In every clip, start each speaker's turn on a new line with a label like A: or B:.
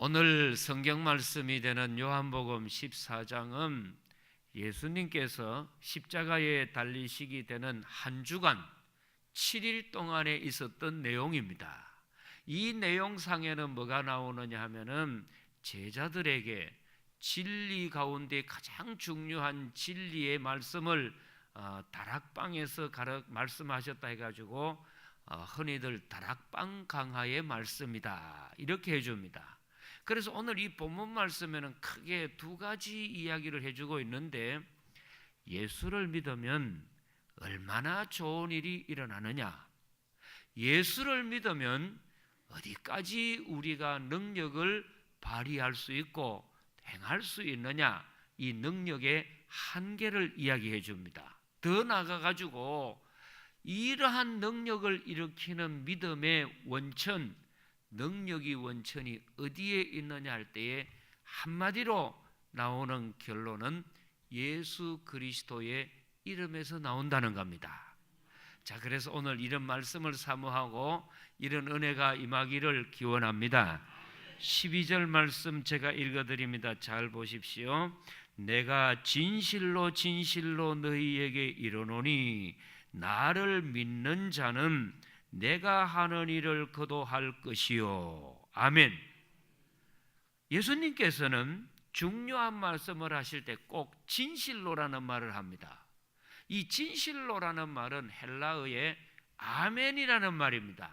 A: 오늘 성경 말씀이 되는 요한복음 14장은 예수님께서 십자가에 달리시기 되는 한 주간 7일 동안에 있었던 내용입니다. 이 내용상에는 뭐가 나오느냐 하면은 제자들에게 진리 가운데 가장 중요한 진리의 말씀을 다락방에서 말씀하셨다 해가지고 흔히들 다락방 강화의 말씀이다 이렇게 해줍니다. 그래서 오늘 이 본문 말씀에는 크게 두 가지 이야기를 해주고 있는데, 예수를 믿으면 얼마나 좋은 일이 일어나느냐, 예수를 믿으면 어디까지 우리가 능력을 발휘할 수 있고 행할 수 있느냐, 이 능력의 한계를 이야기해 줍니다. 더 나아가가지고 이러한 능력을 일으키는 믿음의 원천, 능력이 원천이 어디에 있느냐 할 때에 한마디로 나오는 결론은 예수 그리스도의 이름에서 나온다는 겁니다. 자, 그래서 오늘 이런 말씀을 사모하고 이런 은혜가 임하기를 기원합니다. 12절 말씀 제가 읽어드립니다. 잘 보십시오. 내가 진실로 진실로 너희에게 이르노니 나를 믿는 자는 내가 하는 일을 그도 할 것이요. 아멘. 예수님께서는 중요한 말씀을 하실 때 꼭 진실로라는 말을 합니다. 이 진실로라는 말은 헬라어의 아멘이라는 말입니다.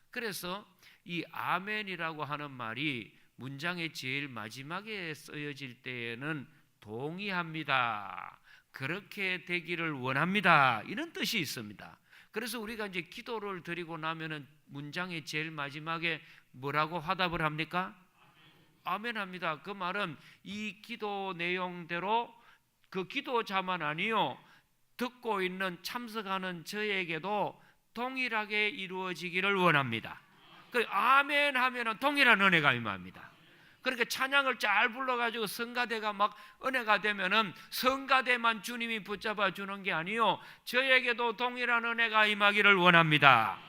A: 그래서 이 아멘이라고 하는 말이 문장의 제일 마지막에 쓰여질 때에는 동의합니다, 그렇게 되기를 원합니다, 이런 뜻이 있습니다. 그래서 우리가 이제 기도를 드리고 나면은 문장의 제일 마지막에 뭐라고 화답을 합니까? 아멘 합니다. 그 말은 이 기도 내용대로 그 기도자만 아니요, 듣고 있는 참석하는 저에게도 동일하게 이루어지기를 원합니다. 그 아멘 하면은 동일한 은혜가 임합니다. 그러니까 찬양을 잘 불러가지고 성가대가 막 은혜가 되면은 성가대만 주님이 붙잡아 주는 게 아니요, 저에게도 동일한 은혜가 임하기를 원합니다.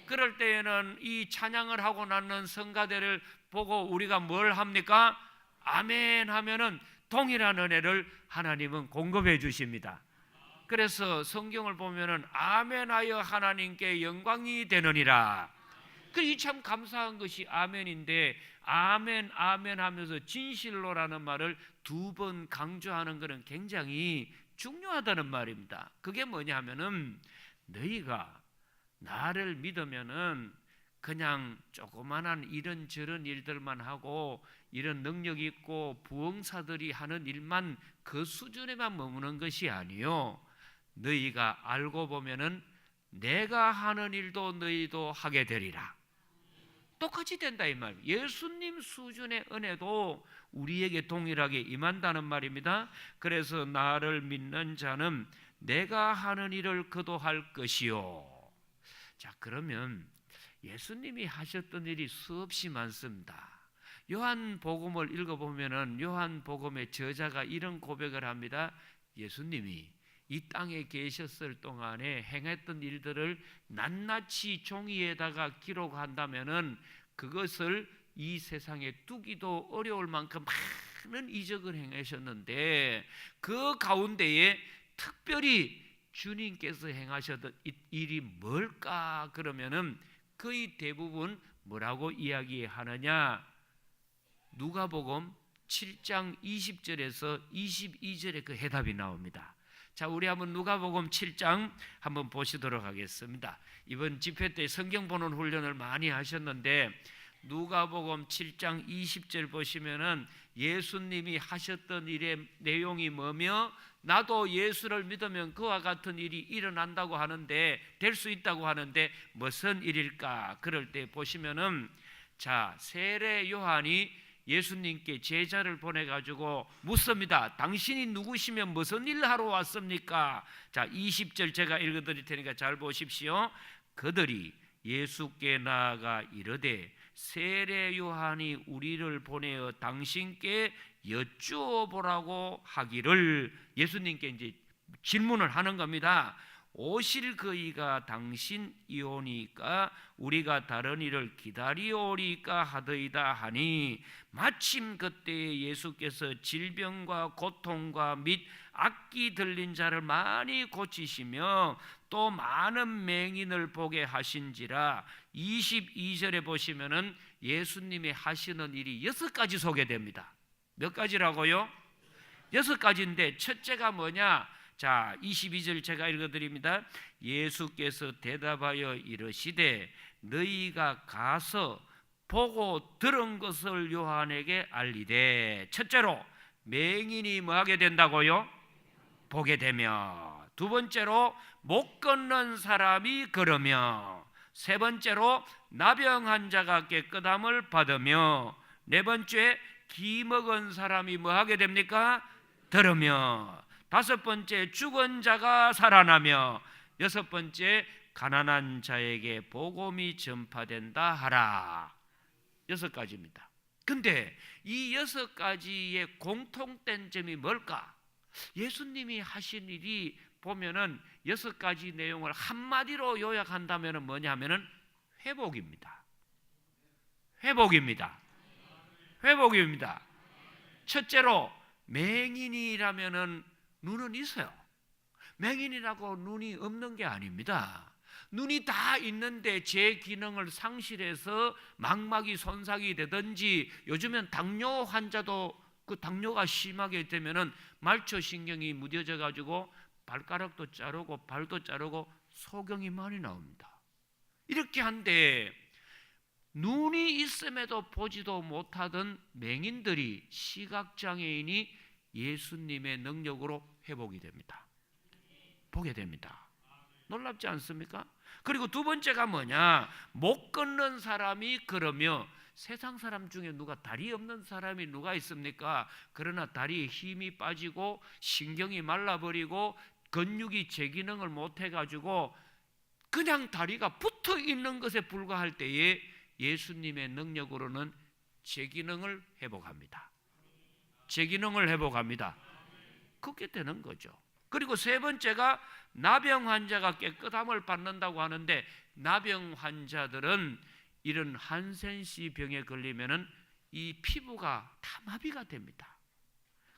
A: 그럴 때에는 이 찬양을 하고 나는 성가대를 보고 우리가 뭘 합니까? 아멘 하면은 동일한 은혜를 하나님은 공급해 주십니다. 그래서 성경을 보면은 아멘하여 하나님께 영광이 되느니라. 이 참 감사한 것이 아멘인데, 아멘 아멘 하면서 진실로라는 말을 두 번 강조하는 것은 굉장히 중요하다는 말입니다. 그게 뭐냐 하면은 너희가 나를 믿으면은 그냥 조그만한 이런저런 일들만 하고 이런 능력 있고 부흥사들이 하는 일만 그 수준에만 머무는 것이 아니요, 너희가 알고 보면은 내가 하는 일도 너희도 하게 되리라. 똑같이 된다 이 말. 예수님 수준의 은혜도 우리에게 동일하게 임한다는 말입니다. 그래서 나를 믿는 자는 내가 하는 일을 그도 할 것이요. 자, 그러면 예수님이 하셨던 일이 수없이 많습니다. 요한복음을 읽어보면은 요한복음의 저자가 이런 고백을 합니다. 예수님이 이 땅에 계셨을 동안에 행했던 일들을 낱낱이 종이에다가 기록한다면은 그것을 이 세상에 두기도 어려울 만큼 많은 이적을 행하셨는데, 그 가운데에 특별히 주님께서 행하셨던 일이 뭘까? 그러면은 거의 대부분 뭐라고 이야기하느냐? 누가복음 7장 20절에서 22절에 그 해답이 나옵니다. 자, 우리 한번 누가복음 7장 한번 보시도록 하겠습니다. 이번 집회 때 성경 보는 훈련을 많이 하셨는데 누가복음 7장 20절 보시면은 예수님이 하셨던 일의 내용이 뭐며, 나도 예수를 믿으면 그와 같은 일이 일어난다고 하는데, 될 수 있다고 하는데 무슨 일일까? 그럴 때 보시면은, 자, 세례 요한이 예수님께 제자를 보내가지고 묻습니다. 당신이 누구시면 무슨 일 하러 왔습니까? 자, 20절 제가 읽어드릴 테니까 잘 보십시오. 그들이 예수께 나아가 이르되 세례 요한이 우리를 보내어 당신께 여쭈어 보라고 하기를, 예수님께 이제 질문을 하는 겁니다. 오실 그이가 당신이오니까 우리가 다른 이를 기다리오리까 하더이다 하니, 마침 그때에 예수께서 질병과 고통과 및 악기 들린 자를 많이 고치시며 또 많은 맹인을 보게 하신지라. 22절에 보시면은 예수님이 하시는 일이 6가지 소개됩니다. 몇 가지라고요? 6가지인데 첫째가 뭐냐? 자, 22절 제가 읽어드립니다. 예수께서 대답하여 이르시되 너희가 가서 보고 들은 것을 요한에게 알리되. 첫째로 맹인이 뭐하게 된다고요? 보게 되며. 두 번째로 못 걷는 사람이 걸으며. 세 번째로 나병한 자가 깨끗함을 받으며. 네 번째 기 먹은 사람이 뭐하게 됩니까? 들으며. 다섯 번째 죽은 자가 살아나며. 여섯 번째 가난한 자에게 복음이 전파된다 하라. 6가지입니다. 근데 이 6가지의 공통된 점이 뭘까? 예수님이 하신 일이 보면은 6가지 내용을 한마디로 요약한다면 뭐냐면은 회복입니다. 회복입니다. 회복입니다. 첫째로 맹인이라면은 눈은 있어요. 맹인이라고 눈이 없는 게 아닙니다. 눈이 다 있는데 제 기능을 상실해서 망막이 손상이 되든지, 요즘엔 당뇨 환자도 그 당뇨가 심하게 되면은 말초신경이 무뎌져 가지고 발가락도 자르고 발도 자르고 소경이 많이 나옵니다. 이렇게 한데 눈이 있음에도 보지도 못하던 맹인들이, 시각장애인이 예수님의 능력으로 회복이 됩니다. 보게 됩니다. 놀랍지 않습니까? 그리고 두 번째가 뭐냐? 못 걷는 사람이 걸으며. 세상 사람 중에 누가 다리 없는 사람이 누가 있습니까? 그러나 다리에 힘이 빠지고 신경이 말라버리고 근육이 제 기능을 못해가지고 그냥 다리가 붙어 있는 것에 불과할 때에 예수님의 능력으로는 제 기능을 회복합니다. 제 기능을 회복합니다. 그렇게 되는 거죠. 그리고 세 번째가 나병 환자가 깨끗함을 받는다고 하는데, 나병 환자들은 이런 한센시 병에 걸리면은 이 피부가 다 마비가 됩니다.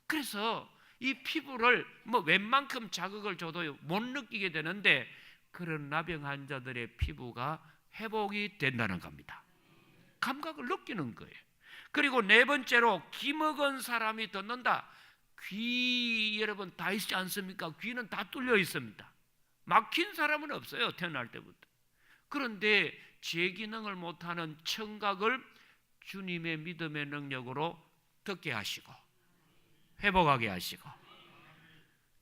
A: 그래서 이 피부를 뭐 웬만큼 자극을 줘도 못 느끼게 되는데, 그런 나병 환자들의 피부가 회복이 된다는 겁니다. 감각을 느끼는 거예요. 그리고 네 번째로 기 먹은 사람이 듣는다. 귀 여러분 다 있지 않습니까? 귀는 다 뚫려 있습니다. 막힌 사람은 없어요, 태어날 때부터. 그런데 제 기능을 못하는 청각을 주님의 믿음의 능력으로 듣게 하시고 회복하게 하시고,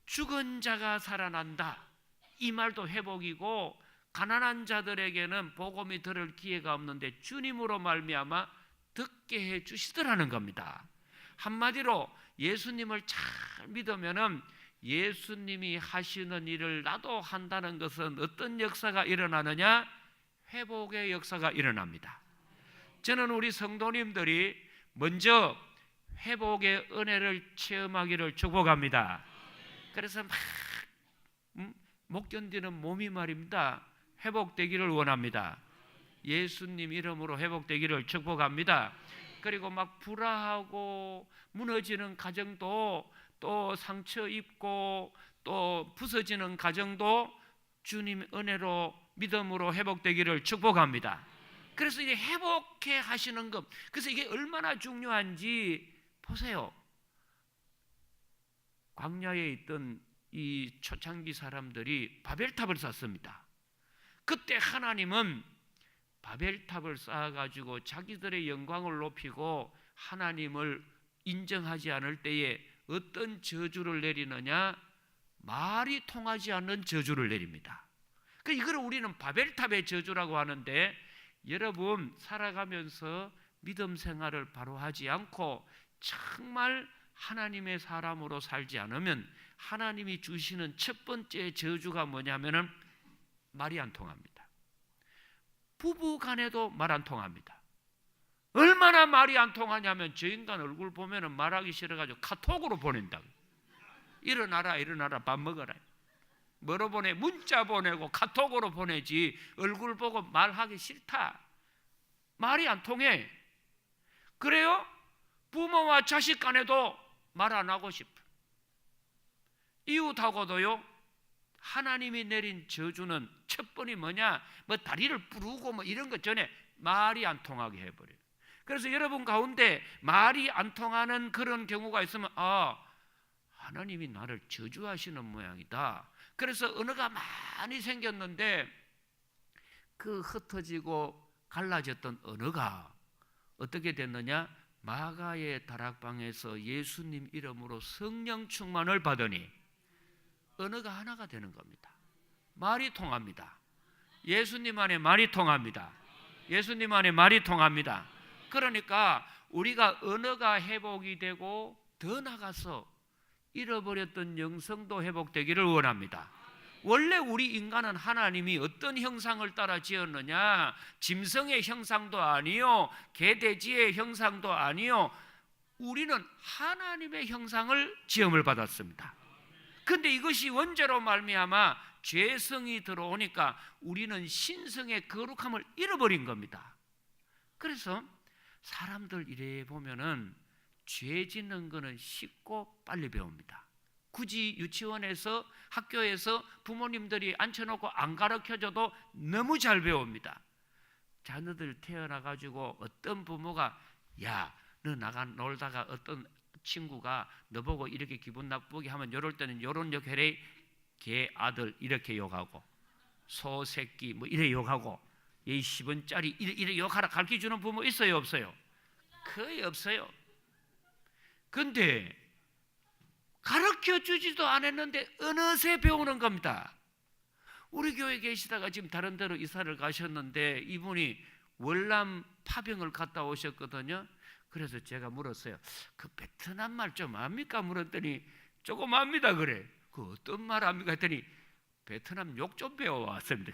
A: 죽은 자가 살아난다, 이 말도 회복이고, 가난한 자들에게는 복음이 들을 기회가 없는데 주님으로 말미암아 듣게 해 주시더라는 겁니다. 한마디로 예수님을 잘 믿으면은 예수님이 하시는 일을 나도 한다는 것은 어떤 역사가 일어나느냐? 회복의 역사가 일어납니다. 저는 우리 성도님들이 먼저 회복의 은혜를 체험하기를 축복합니다. 그래서 막 못 견디는 몸이 말입니다, 회복되기를 원합니다. 예수님 이름으로 회복되기를 축복합니다. 그리고 막 불화하고 무너지는 가정도, 또 상처 입고 또 부서지는 가정도 주님 은혜로 믿음으로 회복되기를 축복합니다. 그래서 이게 회복해 하시는 것, 그래서 이게 얼마나 중요한지 보세요. 광야에 있던 이 초창기 사람들이 바벨탑을 쌓습니다. 그때 하나님은 바벨탑을 쌓아가지고 자기들의 영광을 높이고 하나님을 인정하지 않을 때에 어떤 저주를 내리느냐? 말이 통하지 않는 저주를 내립니다. 이걸 우리는 바벨탑의 저주라고 하는데, 여러분 살아가면서 믿음 생활을 바로 하지 않고 정말 하나님의 사람으로 살지 않으면 하나님이 주시는 첫 번째 저주가 뭐냐면은 말이 안 통합니다. 부부 간에도 말 안 통합니다. 얼마나 말이 안 통하냐면 저 인간 얼굴 보면은 말하기 싫어가지고 카톡으로 보낸다. 일어나라 일어나라 밥 먹어라. 뭐로 보내? 문자 보내고 카톡으로 보내지 얼굴 보고 말하기 싫다. 말이 안 통해. 그래요? 부모와 자식 간에도 말 안 하고 싶어. 이웃하고도요. 하나님이 내린 저주는 첫 번이 뭐냐? 뭐 다리를 부르고 뭐 이런 것 전에 말이 안 통하게 해버려요. 그래서 여러분 가운데 말이 안 통하는 그런 경우가 있으면 하나님이 나를 저주하시는 모양이다. 그래서 언어가 많이 생겼는데 그 흩어지고 갈라졌던 언어가 어떻게 됐느냐? 마가의 다락방에서 예수님 이름으로 성령 충만을 받으니 언어가 하나가 되는 겁니다. 말이 통합니다. 예수님 안에 말이 통합니다. 예수님 안에 말이 통합니다. 그러니까 우리가 언어가 회복이 되고 더 나가서 잃어버렸던 영성도 회복되기를 원합니다. 원래 우리 인간은 하나님이 어떤 형상을 따라 지었느냐? 짐승의 형상도 아니요, 개돼지의 형상도 아니요, 우리는 하나님의 형상을 지음을 받았습니다. 근데 이것이 원죄로 말미암아 죄성이 들어오니까 우리는 신성의 거룩함을 잃어버린 겁니다. 그래서 사람들 이래 보면은 죄 짓는 거는 쉽고 빨리 배웁니다. 굳이 유치원에서 학교에서 부모님들이 앉혀놓고 안 가르쳐줘도 너무 잘 배웁니다. 자녀들 태어나가지고 어떤 부모가 야, 너 나가 놀다가 어떤 친구가 너보고 이렇게 기분 나쁘게 하면 이럴 때는 요런 욕 해래. 개 아들 이렇게 욕하고 소 새끼 뭐 이래 욕하고 이 10원짜리 이래 욕하라 가르쳐주는 부모 있어요 없어요? 거의 없어요. 근데 가르쳐주지도 않았는데 어느새 배우는 겁니다. 우리 교회에 계시다가 지금 다른 데로 이사를 가셨는데 이분이 월남 파병을 갔다 오셨거든요. 그래서 제가 물었어요. 그 베트남 말 좀 압니까? 물었더니 조금 압니다 그래. 그 어떤 말 압니까? 했더니 베트남 욕 좀 배워왔습니다.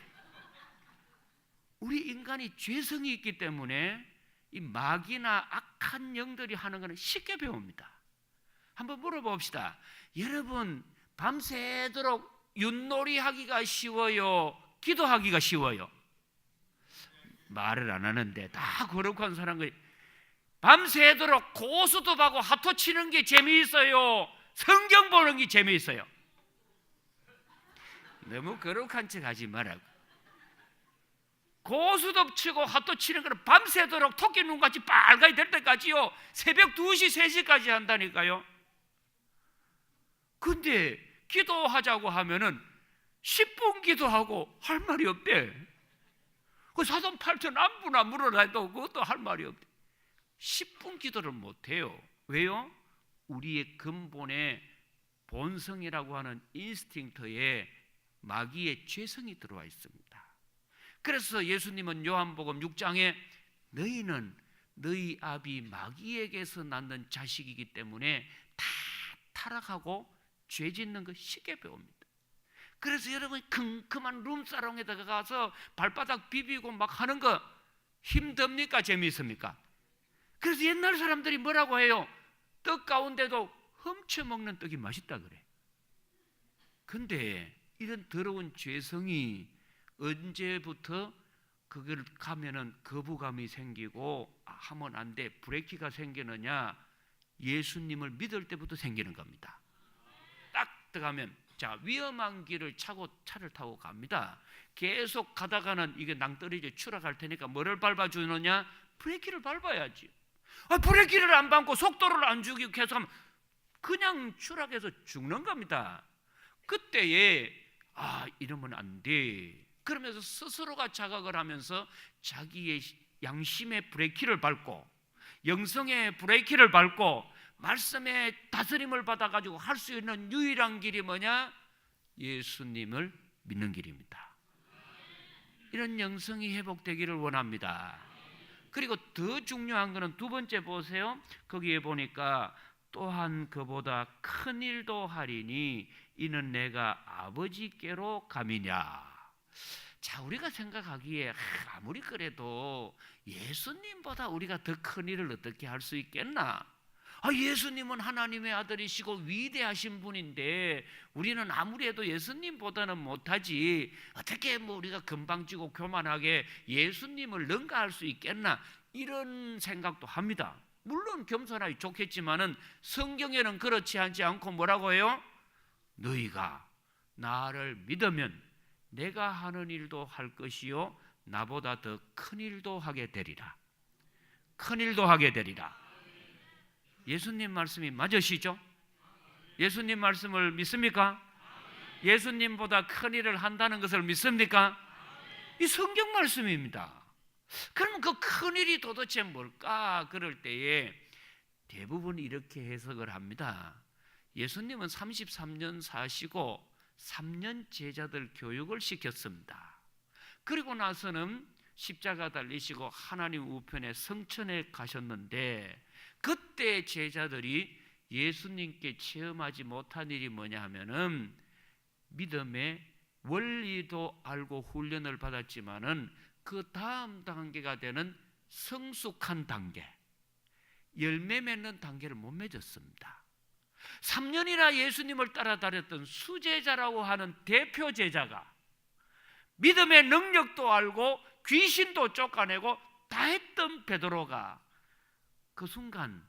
A: 우리 인간이 죄성이 있기 때문에 이 마귀나 악한 영들이 하는 것은 쉽게 배웁니다. 한번 물어봅시다. 여러분 밤새도록 윷놀이 하기가 쉬워요? 기도하기가 쉬워요? 말을 안 하는데 다 거룩한 사람들이 밤새도록 고수톱하고 하토 치는 게 재미있어요? 성경 보는 게 재미있어요? 너무 거룩한 척 하지 말라고. 고수톱 치고 하토 치는 거는 밤새도록 토끼 눈같이 빨갛게 될 때까지요. 새벽 2시, 3시까지 한다니까요. 근데 기도하자고 하면은 10분 기도하고 할 말이 없대. 그 사돈 8천 안부나 물어라 해도 그것도 할 말이 없대. 10분 기도를 못해요. 왜요? 우리의 근본의 본성이라고 하는 인스팅트에 마귀의 죄성이 들어와 있습니다. 그래서 예수님은 요한복음 6장에 너희는 너희 아비 마귀에게서 낳는 자식이기 때문에 다 타락하고 죄 짓는 거 쉽게 배웁니다. 그래서 여러분 큼큼한 룸사롱에 들어가서 발바닥 비비고 막 하는 거 힘듭니까? 재미있습니까? 그래서 옛날 사람들이 뭐라고 해요? 떡 가운데도 훔쳐먹는 떡이 맛있다 그래. 근데 이런 더러운 죄성이 언제부터 그걸 가면은 거부감이 생기고 하면 안 돼, 브레이크가 생기느냐? 예수님을 믿을 때부터 생기는 겁니다. 딱 들어가면 자, 위험한 길을 차를 타고 갑니다. 계속 가다가는 이게 낭떠러지 추락할 테니까 뭐를 밟아주느냐? 브레이크를 밟아야지. 브레이크를 안 밟고 속도를 안 주기 계속하면 그냥 추락해서 죽는 겁니다. 그때에 이러면 안 돼. 그러면서 스스로가 자각을 하면서 자기의 양심의 브레이크를 밟고 영성의 브레이크를 밟고 말씀의 다스림을 받아가지고 할 수 있는 유일한 길이 뭐냐? 예수님을 믿는 길입니다. 이런 영성이 회복되기를 원합니다. 그리고 더 중요한 것은 두 번째 보세요. 거기에 보니까 또한 그보다 큰 일도 하리니 이는 내가 아버지께로 가미냐. 자, 우리가 생각하기에 아무리 그래도 예수님보다 우리가 더 큰 일을 어떻게 할 수 있겠나? 예수님은 하나님의 아들이시고 위대하신 분인데 우리는 아무리 해도 예수님보다는 못하지, 어떻게 우리가 건방지고 교만하게 예수님을 능가할 수 있겠나, 이런 생각도 합니다. 물론 겸손하기 좋겠지만은 성경에는 그렇지 않고 뭐라고 해요? 너희가 나를 믿으면 내가 하는 일도 할 것이요 나보다 더 큰 일도 하게 되리라. 큰 일도 하게 되리라. 예수님 말씀이 맞으시죠? 예수님 말씀을 믿습니까? 예수님보다 큰 일을 한다는 것을 믿습니까? 이 성경 말씀입니다. 그러면 그 큰 일이 도대체 뭘까? 그럴 때에 대부분 이렇게 해석을 합니다. 예수님은 33년 사시고 3년 제자들 교육을 시켰습니다. 그리고 나서는 십자가 달리시고 하나님 우편에 성천에 가셨는데, 그때 제자들이 예수님께 체험하지 못한 일이 뭐냐 하면은 믿음의 원리도 알고 훈련을 받았지만은 그 다음 단계가 되는 성숙한 단계, 열매 맺는 단계를 못 맺었습니다. 3년이나 예수님을 따라다녔던 수제자라고 하는 대표 제자가 믿음의 능력도 알고 귀신도 쫓아내고 다 했던 베드로가 그 순간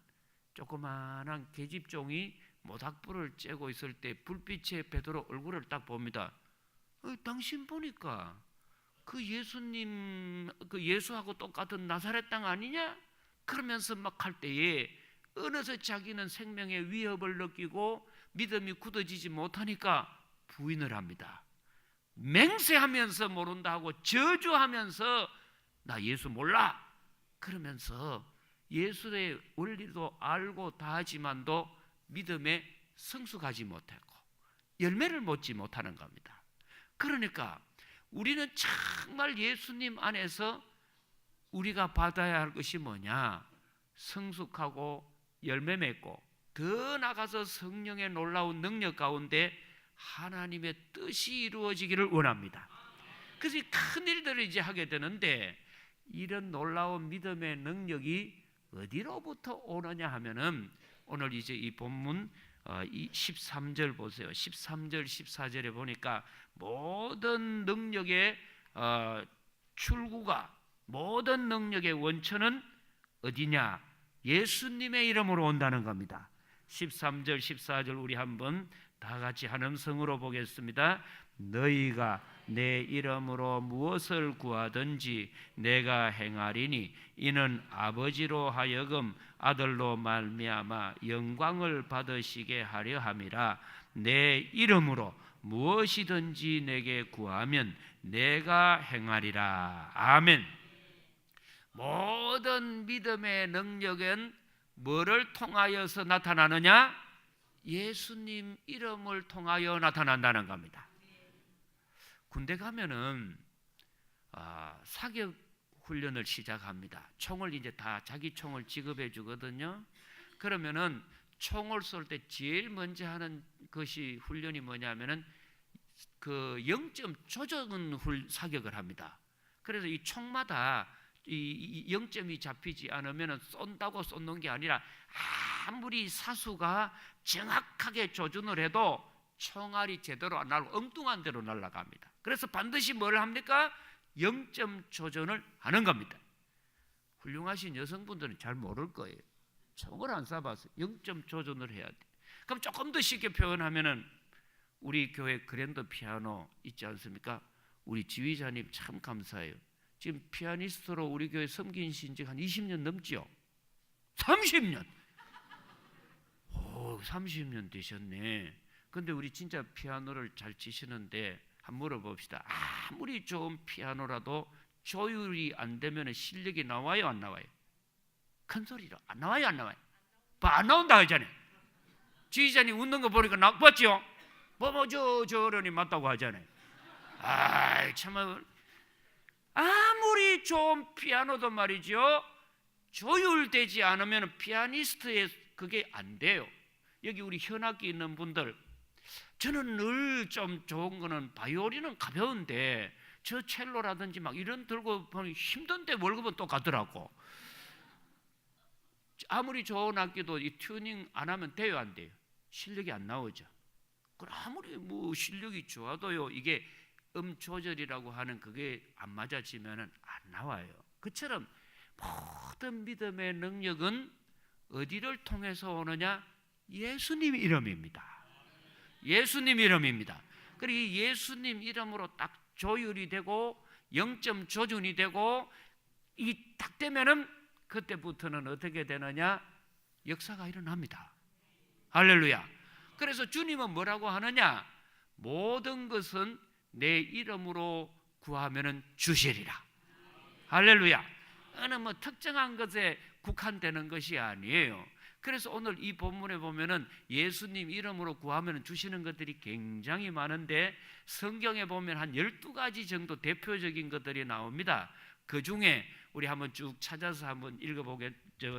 A: 조그마한 계집종이 모닥불을 쬐고 있을 때 불빛에 베드로 얼굴을 딱 봅니다. 당신 보니까 그 예수님, 그 예수하고 똑같은 나사렛 땅 아니냐? 그러면서 막 할 때에 어느새 자기는 생명의 위협을 느끼고 믿음이 굳어지지 못하니까 부인을 합니다. 맹세하면서 모른다 하고 저주하면서 나 예수 몰라 그러면서 예수의 원리도 알고 다 하지만도 믿음에 성숙하지 못하고 열매를 맺지 못하는 겁니다. 그러니까 우리는 정말 예수님 안에서 우리가 받아야 할 것이 뭐냐? 성숙하고 열매 맺고 더 나가서 성령의 놀라운 능력 가운데 하나님의 뜻이 이루어지기를 원합니다. 그래서 이 큰 일들을 이제 하게 되는데, 이런 놀라운 믿음의 능력이 어디로부터 오느냐 하면은 오늘 이제 이 본문 이 13절 보세요. 13절 14절에 보니까 모든 능력의 출구가, 모든 능력의 원천은 어디냐? 예수님의 이름으로 온다는 겁니다. 13절 14절 우리 한번 다 같이 한 음성으로 보겠습니다. 너희가 내 이름으로 무엇을 구하든지 내가 행하리니 이는 아버지로 하여금 아들로 말미암아 영광을 받으시게 하려 함이라. 내 이름으로 무엇이든지 내게 구하면 내가 행하리라. 아멘. 모든 믿음의 능력은 뭐를 통하여서 나타나느냐? 예수님 이름을 통하여 나타난다는 겁니다. 군대 가면은 사격 훈련을 시작합니다. 총을 이제 다 자기 총을 지급해 주거든요. 그러면은 총을 쏠 때 제일 먼저 하는 것이 훈련이 뭐냐면은 그 0점 조정 사격을 합니다. 그래서 이 총마다 이 0점이 잡히지 않으면 쏜다고 쏘는 게 아니라 아무리 사수가 정확하게 조준을 해도 총알이 제대로 안 날고 엉뚱한 데로 날아갑니다. 그래서 반드시 뭘 합니까? 0점 조준을 하는 겁니다. 훌륭하신 여성분들은 잘 모를 거예요. 총을 안 쏴봐서 0점 조준을 해야 돼. 그럼 조금 더 쉽게 표현하면은 우리 교회 그랜드 피아노 있지 않습니까? 우리 지휘자님 참 감사해요. 지금 피아니스트로 우리 교회 섬기신 지 한 20년 넘지요? 30년! 오, 30년 되셨네. 근데 우리 진짜 피아노를 잘 치시는데 한번 물어봅시다. 아무리 좋은 피아노라도 조율이 안 되면 실력이 나와요, 안 나와요? 큰 소리로 안 나와요, 안 나와요? 안 나온다 하잖아요. 지휘자님 웃는 거 보니까 맞죠? 저러니 맞다고 하잖아요. 참 아무리 좋은 피아노도 말이죠, 조율되지 않으면 피아니스트의 그게 안 돼요. 여기 우리 현악기 있는 분들, 저는 늘 좀 좋은 거는 바이올린은 가벼운데 저 첼로라든지 막 이런 들고 보니 힘든데 월급은 똑같더라고. 아무리 좋은 악기도 이 튜닝 안 하면 돼요, 안 돼요? 실력이 안 나오죠. 그럼 아무리 뭐 실력이 좋아도요, 이게 조절이라고 하는 그게 안 맞아지면은 안 나와요. 그처럼 모든 믿음의 능력은 어디를 통해서 오느냐? 예수님 이름입니다. 예수님 이름입니다. 그리고 예수님 이름으로 딱 조율이 되고 영점 조준이 되고 이 딱 되면은 그때부터는 어떻게 되느냐? 역사가 일어납니다. 할렐루야. 그래서 주님은 뭐라고 하느냐? 모든 것은 내 이름으로 구하면은 주시리라. 할렐루야. 어느 뭐 특정한 것에 국한되는 것이 아니에요. 그래서 오늘 이 본문에 보면은 예수님 이름으로 구하면 주시는 것들이 굉장히 많은데 성경에 보면 한 12가지 정도 대표적인 것들이 나옵니다. 그 중에 우리 한번 쭉 찾아서 한번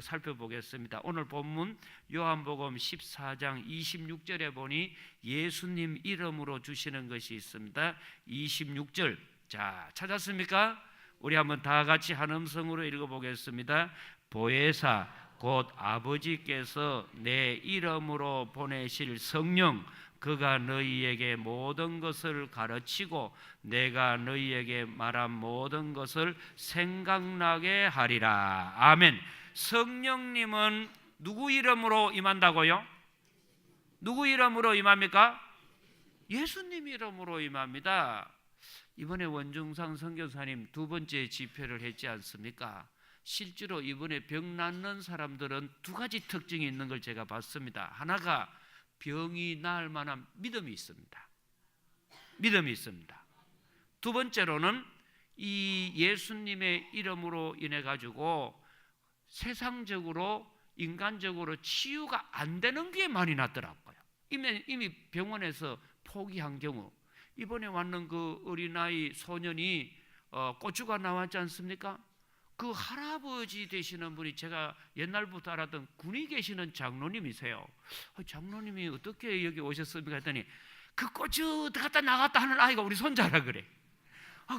A: 살펴보겠습니다. 오늘 본문 요한복음 14장 26절에 보니 예수님 이름으로 주시는 것이 있습니다. 26절. 자, 찾았습니까? 우리 한번 다 같이 한 음성으로 읽어보겠습니다. 보혜사 곧 아버지께서 내 이름으로 보내실 성령 그가 너희에게 모든 것을 가르치고 내가 너희에게 말한 모든 것을 생각나게 하리라. 아멘. 성령님은 누구 이름으로 임한다고요? 누구 이름으로 임합니까? 예수님 이름으로 임합니다. 이번에 원중상 선교사님 두 번째 집회를 했지 않습니까? 실제로 이번에 병 낫는 사람들은 두 가지 특징이 있는 걸 제가 봤습니다. 하나가 병이 나을 만한 믿음이 있습니다. 믿음이 있습니다. 두 번째로는 이 예수님의 이름으로 인해 가지고 세상적으로 인간적으로 치유가 안 되는 게 많이 났더라고요. 이미 병원에서 포기한 경우, 이번에 왔는 그 어린아이 소년이 고추가 나왔지 않습니까? 그 할아버지 되시는 분이 제가 옛날부터 알았던 군에 계시는 장로님이세요. 장로님이 어떻게 여기 오셨습니까? 했더니 그 고추 갖다 나갔다 하는 아이가 우리 손자라 그래.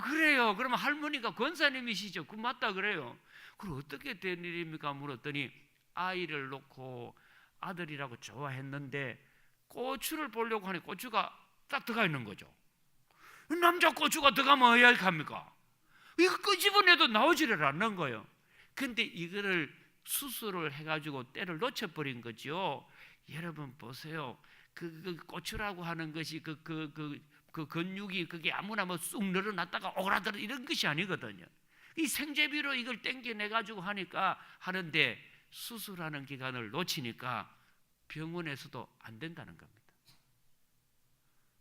A: 그래요. 그러면 할머니가 권사님이시죠? 그 맞다 그래요. 그럼 어떻게 된 일입니까? 물었더니 아이를 놓고 아들이라고 좋아했는데 고추를 보려고 하니 고추가 딱 들어가 있는 거죠. 남자 고추가 들어가면 어떻게 합니까? 이거 끄집어내도 나오지를 않는 거예요. 근데 이거를 수술을 해가지고 때를 놓쳐버린 거죠. 여러분 보세요. 그 고추라고 하는 것이 그 근육이 그게 아무나 뭐 쑥 늘어났다가 오그라들어 이런 것이 아니거든요. 이 생제비로 이걸 땡겨내가지고 하는데 수술하는 기간을 놓치니까 병원에서도 안 된다는 겁니다.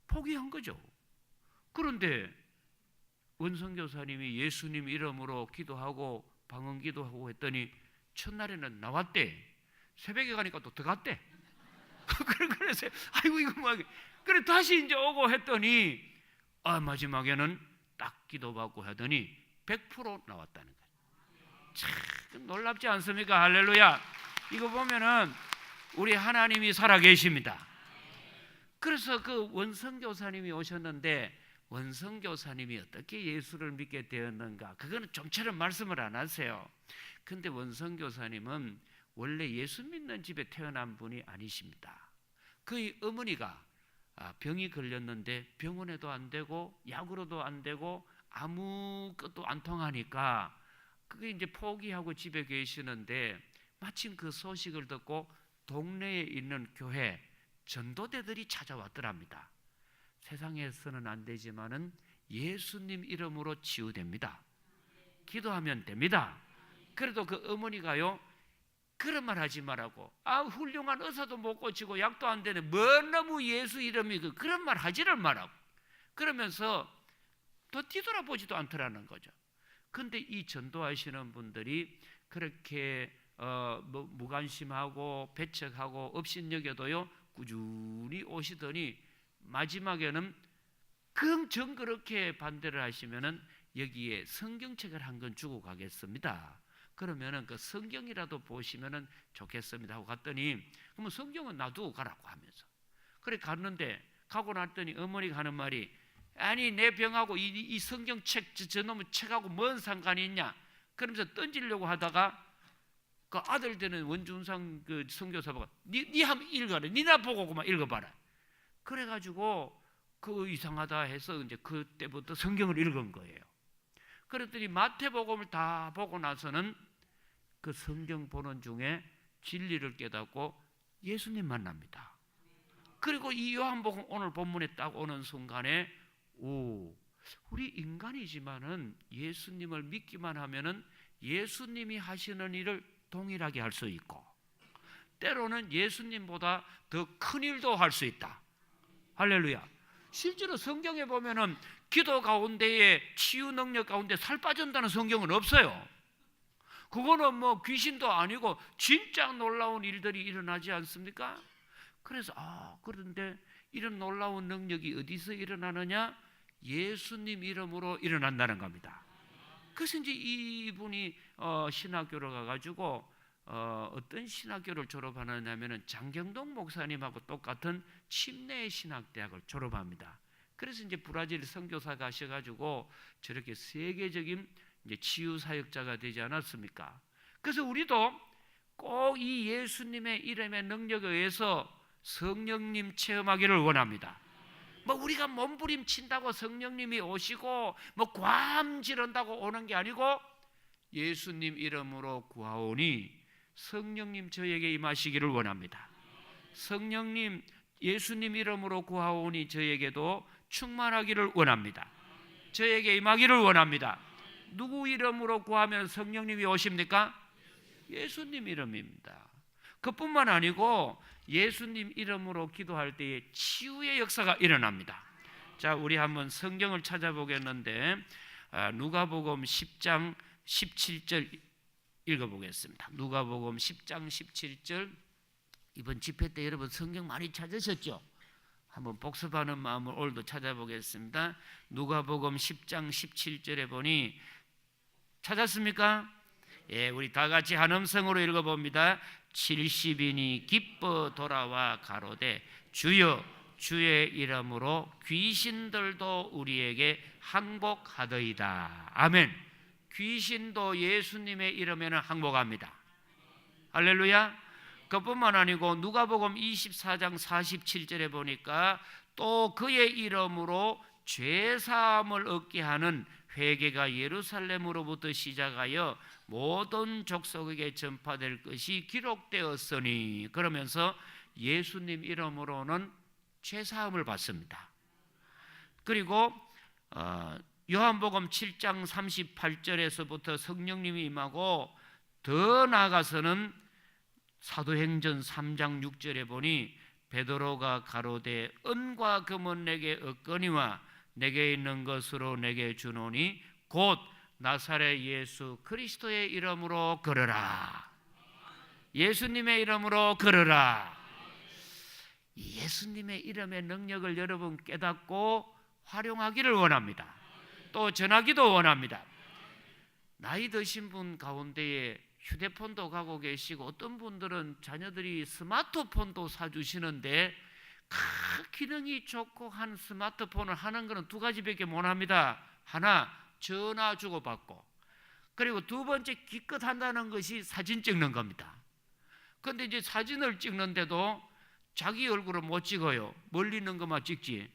A: 포기한 거죠. 그런데 원성교사님이 예수님 이름으로 기도하고 방언 기도하고 했더니 첫날에는 나왔대. 새벽에 가니까 또 들어갔대. 그래서 아이고 이거 뭐 그래 다시 이제 오고 했더니 마지막에는 딱 기도받고 하더니 100% 나왔다는 거예요. 참 놀랍지 않습니까? 할렐루야. 이거 보면은 우리 하나님이 살아계십니다. 그래서 그 원성교사님이 오셨는데 원성교사님이 어떻게 예수를 믿게 되었는가? 그거는 좀처럼 말씀을 안 하세요. 근데 원성교사님은 원래 예수 믿는 집에 태어난 분이 아니십니다. 그의 어머니가 병이 걸렸는데 병원에도 안 되고 약으로도 안 되고 아무것도 안 통하니까 그게 이제 포기하고 집에 계시는데 마침 그 소식을 듣고 동네에 있는 교회 전도대들이 찾아왔더랍니다. 세상에서는 안 되지만은 예수님 이름으로 치유됩니다. 기도하면 됩니다. 그래도 그 어머니가요 그런 말 하지 말라고. 훌륭한 의사도 못 고치고 약도 안 되네. 뭐 너무 예수 이름이 그런 말 하지를 말라고. 그러면서 더 뒤돌아보지도 않더라는 거죠. 근데 이 전도하시는 분들이 그렇게 무관심하고 배척하고 업신여겨도요 꾸준히 오시더니 마지막에는 정 그렇게 반대를 하시면은 여기에 성경책을 한 권 주고 가겠습니다. 그러면은 그 성경이라도 보시면은 좋겠습니다 하고 갔더니 그러면 성경은 놔두고 가라고 하면서 그래 갔는데 가고 났더니 어머니가 하는 말이 아니 내 병하고 이 성경책 저놈의 책하고 뭔 상관이 있냐 그러면서 던지려고 하다가 그 아들 되는 원준상 그 선교사가 니 한번 읽어라. 니나 보고 그만 읽어봐라. 그래가지고 그 이상하다 해서 이제 그때부터 성경을 읽은 거예요. 그랬더니 마태복음을 다 보고 나서는 그 성경 보는 중에 진리를 깨닫고 예수님 만납니다. 그리고 이 요한복음 오늘 본문에 딱 오는 순간에 우리 인간이지만은 예수님을 믿기만 하면은 예수님이 하시는 일을 동일하게 할 수 있고 때로는 예수님보다 더 큰 일도 할 수 있다. 할렐루야. 실제로 성경에 보면은 기도 가운데에 치유 능력 가운데 살 빠진다는 성경은 없어요. 그거는 뭐 귀신도 아니고 진짜 놀라운 일들이 일어나지 않습니까? 그래서 그런데 이런 놀라운 능력이 어디서 일어나느냐? 예수님 이름으로 일어난다는 겁니다. 그래서 이제 이분이 신학교를 가가지고 어떤 신학교를 졸업하느냐면은 장경동 목사님하고 똑같은 침례 신학대학을 졸업합니다. 그래서 이제 브라질 선교사 가셔가지고 저렇게 세계적인 이제 치유 사역자가 되지 않았습니까? 그래서 우리도 꼭 이 예수님의 이름의 능력에 의해서 성령님 체험하기를 원합니다. 뭐 우리가 몸부림친다고 성령님이 오시고 뭐 괌 지른다고 오는 게 아니고 예수님 이름으로 구하오니 성령님 저에게 임하시기를 원합니다. 성령님 예수님 이름으로 구하오니 저에게도 충만하기를 원합니다. 저에게 임하기를 원합니다. 누구 이름으로 구하면 성령님이 오십니까? 예수님 이름입니다. 그뿐만 아니고 예수님 이름으로 기도할 때에 치유의 역사가 일어납니다. 자, 우리 한번 성경을 찾아보겠는데 누가복음 10장 17절 읽어보겠습니다. 누가복음 10장 17절. 이번 집회 때 여러분 성경 많이 찾으셨죠? 한번 복습하는 마음을 오늘도 찾아보겠습니다. 누가복음 10장 17절에 보니 찾았습니까? 예, 우리 다 같이 한 음성으로 읽어봅니다. 70인이 기뻐 돌아와 가로되 주여 주의 이름으로 귀신들도 우리에게 항복하더이다. 아멘. 귀신도 예수님의 이름에는 항복합니다. 할렐루야. 그뿐만 아니고 누가복음 24장 47절에 보니까 또 그의 이름으로 죄사함을 얻게 하는 회개가 예루살렘으로부터 시작하여 모든 족속에게 전파될 것이 기록되었으니, 그러면서 예수님 이름으로는 죄사함을 받습니다. 그리고 요한복음 7장 38절에서부터 성령님이 임하고 더 나아가서는 사도행전 3장 6절에 보니 베드로가 가로되 은과 금은 내게 없거니와 내게 있는 것으로 내게 주노니 곧 나사렛 예수 그리스도의 이름으로 걸으라. 예수님의 이름으로 걸으라. 예수님의 이름의 능력을 여러분 깨닫고 활용하기를 원합니다. 또 전하기도 원합니다. 나이 드신 분 가운데에 휴대폰도 갖고 계시고 어떤 분들은 자녀들이 스마트폰도 사주시는데 기능이 좋고 한 스마트폰을 하는 것은 두 가지밖에 못합니다. 하나, 전화 주고받고, 그리고 두 번째 기껏 한다는 것이 사진 찍는 겁니다. 그런데 이제 사진을 찍는데도 자기 얼굴을 못 찍어요. 멀리 있는 것만 찍지.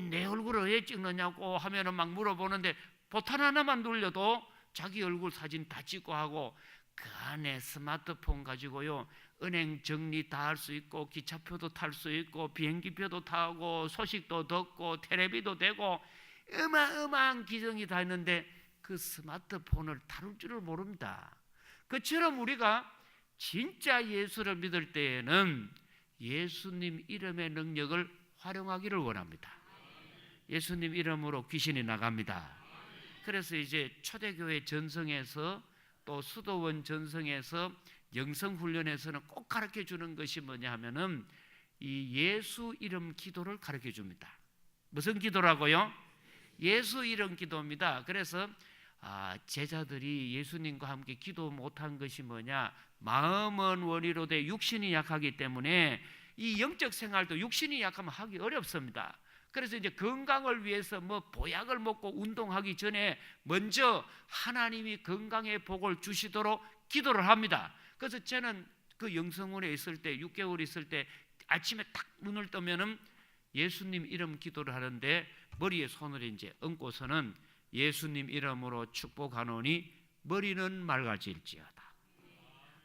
A: 내 얼굴을 왜 찍느냐고 하면은 막 물어보는데 보탄 하나만 눌려도 자기 얼굴 사진 다 찍고 하고, 그 안에 스마트폰 가지고요 은행 정리 다 할 수 있고 기차표도 탈 수 있고 비행기표도 타고 소식도 듣고 텔레비도 되고 어마어마한 기능이 다 있는데 그 스마트폰을 다룰 줄을 모릅니다. 그처럼 우리가 진짜 예수를 믿을 때에는 예수님 이름의 능력을 활용하기를 원합니다. 예수님 이름으로 귀신이 나갑니다. 그래서 이제 초대교회 전성에서 또 수도원 전성에서 영성훈련에서는 꼭 가르쳐 주는 것이 뭐냐 하면은 이 예수 이름 기도를 가르쳐 줍니다. 무슨 기도라고요? 예수 이름 기도입니다. 그래서 제자들이 예수님과 함께 기도 못한 것이 뭐냐? 마음은 원이로되 육신이 약하기 때문에 이 영적 생활도 육신이 약하면 하기 어렵습니다. 그래서 이제 건강을 위해서 뭐 보약을 먹고 운동하기 전에 먼저 하나님이 건강의 복을 주시도록 기도를 합니다. 그래서 저는 그 영성원에 있을 때 6개월 있을 때 아침에 딱 눈을 뜨면은 예수님 이름 기도를 하는데 머리에 손을 이제 얹고서는 예수님 이름으로 축복하노니 머리는 맑아질지어다.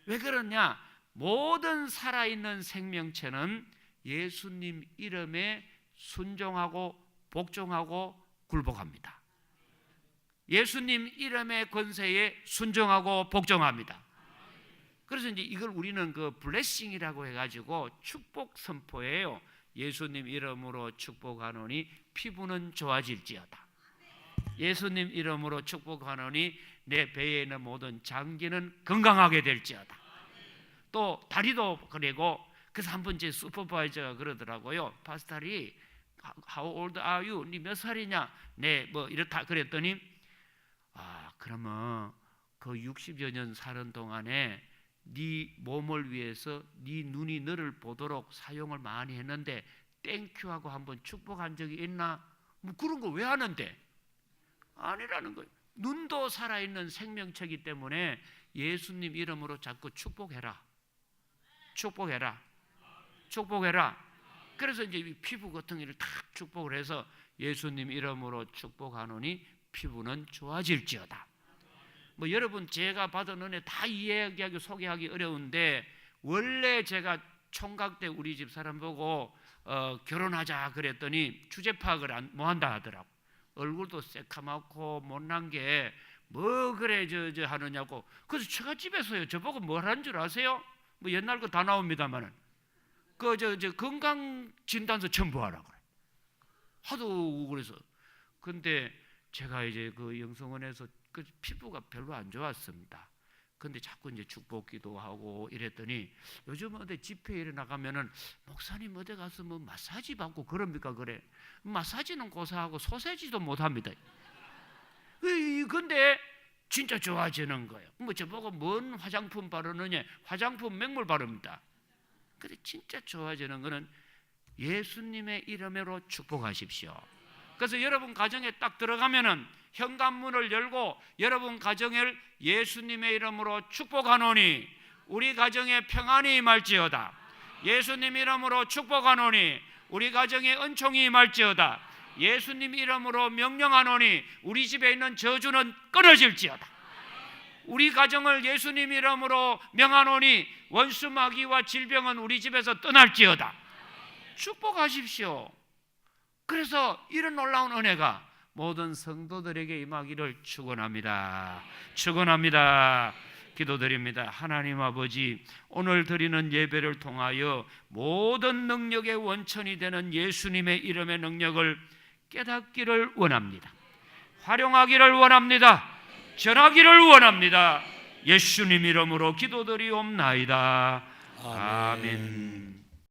A: 왜 그러냐? 모든 살아있는 생명체는 예수님 이름에 순종하고 복종하고 굴복합니다. 예수님 이름의 권세에 순종하고 복종합니다. 그래서 이제 이걸 우리는 그 블레싱이라고 해가지고 축복 선포예요. 예수님 이름으로 축복하노니 피부는 좋아질지어다. 예수님 이름으로 축복하노니 내 배에 있는 모든 장기는 건강하게 될지어다. 또 다리도 그리고 그래서 한 번 제 슈퍼바이저가 그러더라고요. 파스타리 How old are you? 네 몇 살이냐? 네 뭐 이렇다 그랬더니 그러면 그 60여 년 사는 동안에 네 몸을 위해서 네 눈이 너를 보도록 사용을 많이 했는데 땡큐하고 한번 축복한 적이 있나? 뭐 그런 거 왜 하는데? 아니라는 거예요. 눈도 살아있는 생명체이기 때문에 예수님 이름으로 자꾸 축복해라. 축복해라. 축복해라. 그래서 이제 피부 같은 일을 다 축복을 해서 예수님 이름으로 축복하노니 피부는 좋아질지어다. 뭐 여러분 제가 받은 은혜 다 이야기하기 소개하기 어려운데 원래 제가 총각 때 우리 집 사람 보고 결혼하자 그랬더니 주제 파악을 뭐 한다 하더라고. 얼굴도 새카맣고 못난 게 뭐 그래 저 하느냐고. 그래서 처갓집에서요 저보고 뭘 하는 줄 아세요? 뭐 옛날 거 다 나옵니다만은 그 저 건강 진단서 첨부하라 그래. 하도 그래서 근데 제가 이제 그 영성원에서 그 피부가 별로 안 좋았습니다. 근데 자꾸 이제 축복기도 하고 이랬더니 요즘 어디 집회에 나가면은 목사님 어디 가서 뭐 마사지 받고 그럽니까? 그래. 마사지는 고사하고 소세지도 못 합니다. 근데 진짜 좋아지는 거예요. 뭐 저보고 뭔 화장품 바르느냐? 화장품 맹물 바릅니다. 근데 진짜 좋아지는 거는 예수님의 이름으로 축복하십시오. 그래서 여러분 가정에 딱 들어가면은 현관문을 열고 여러분 가정을 예수님의 이름으로 축복하노니 우리 가정에 평안이 임할지어다. 예수님 이름으로 축복하노니 우리 가정에 은총이 임할지어다. 예수님 이름으로 명령하노니 우리 집에 있는 저주는 끊어질지어다. 우리 가정을 예수님 이름으로 명하노니 원수 마귀와 질병은 우리 집에서 떠날지어다. 축복하십시오. 그래서 이런 놀라운 은혜가 모든 성도들에게 임하기를 축원합니다. 축원합니다. 기도드립니다. 하나님 아버지, 오늘 드리는 예배를 통하여 모든 능력의 원천이 되는 예수님의 이름의 능력을 깨닫기를 원합니다. 활용하기를 원합니다. 전하기를 원합니다. 예수님 이름으로 기도드리옵나이다. 아멘.